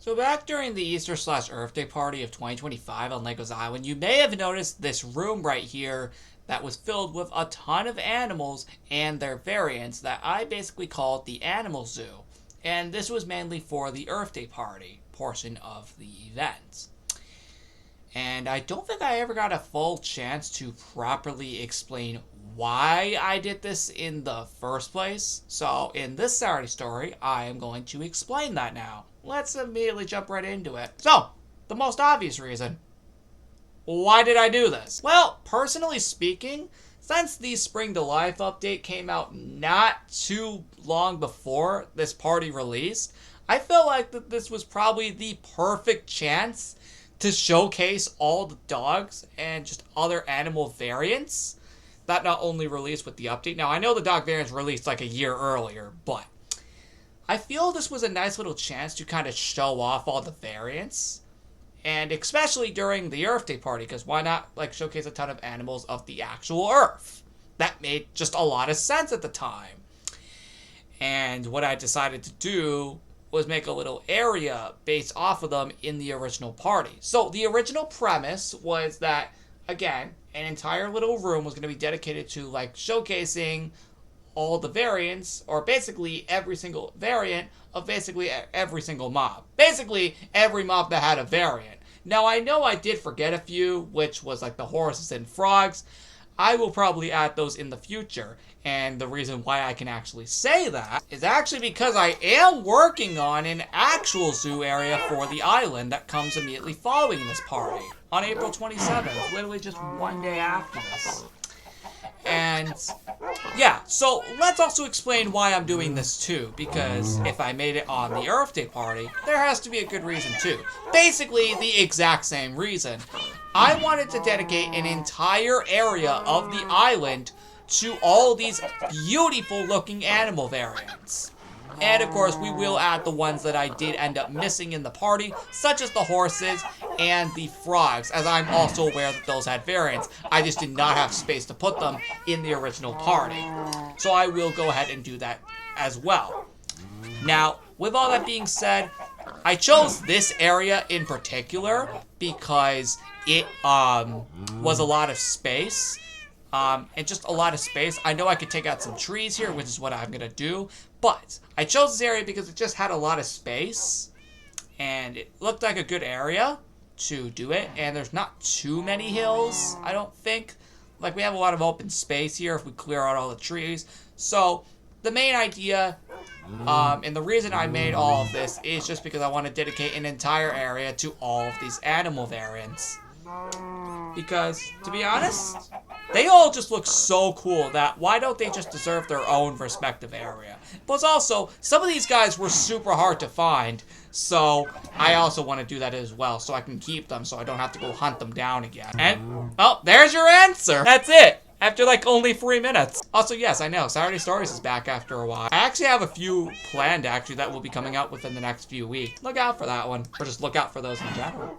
So back during the Easter/Earth Day party of 2025 on Legos Island, you may have noticed this room right here that was filled with a ton of animals and their variants that I basically called the Animal Zoo. And this was mainly for the Earth Day party portion of the event. And I don't think I ever got a full chance to properly explain why I did this in the first place. So in this Saturday story, I am going to explain that now. Let's immediately jump right into it. So, the most obvious reason. Why did I do this? Well, personally speaking, since the Spring to Life update came out not too long before this party released, I felt like that this was probably the perfect chance to showcase all the dogs and just other animal variants that not only released with the update. Now, I know the dog variants released like a year earlier, but I feel this was a nice little chance to kind of show off all the variants. And especially during the Earth Day party, because why not like showcase a ton of animals of the actual Earth? That made just a lot of sense at the time. And what I decided to do was make a little area based off of them in the original party. So the original premise was that, again, an entire little room was going to be dedicated to like showcasing all the variants, or basically every single variant of basically every single mob. Basically every mob that had a variant. Now I know I did forget a few, which was like the horses and frogs. I will probably add those in the future. And the reason why I can actually say that is actually because I am working on an actual zoo area for the island that comes immediately following this party. On April 27th, literally just one day after this. And yeah, so let's also explain why I'm doing this too, because if I made it on the Earth Day party, there has to be a good reason too. Basically, the exact same reason. I wanted to dedicate an entire area of the island to all these beautiful looking animal variants. And of course, we will add the ones that I did end up missing in the party, such as the horses and the frogs, as I'm also aware that those had variants. I just did not have space to put them in the original party. So I will go ahead and do that as well. Now, with all that being said, I chose this area in particular because it was a lot of space. And just a lot of space. I know I could take out some trees here, which is what I'm going to do. But I chose this area because it just had a lot of space. And it looked like a good area to do it. And there's not too many hills, I don't think. Like, we have a lot of open space here if we clear out all the trees. So, the main idea, and the reason I made all of this is just because I want to dedicate an entire area to all of these animal variants. Because, to be honest, they all just look so cool that why don't they just deserve their own respective area? Plus also, some of these guys were super hard to find, so I also want to do that as well, so I can keep them so I don't have to go hunt them down again. And, oh, there's your answer! That's it! After like only 3 minutes. Also, yes, I know, Saturday Stories is back after a while. I actually have a few planned actually that will be coming out within the next few weeks. Look out for that one, or just look out for those in general.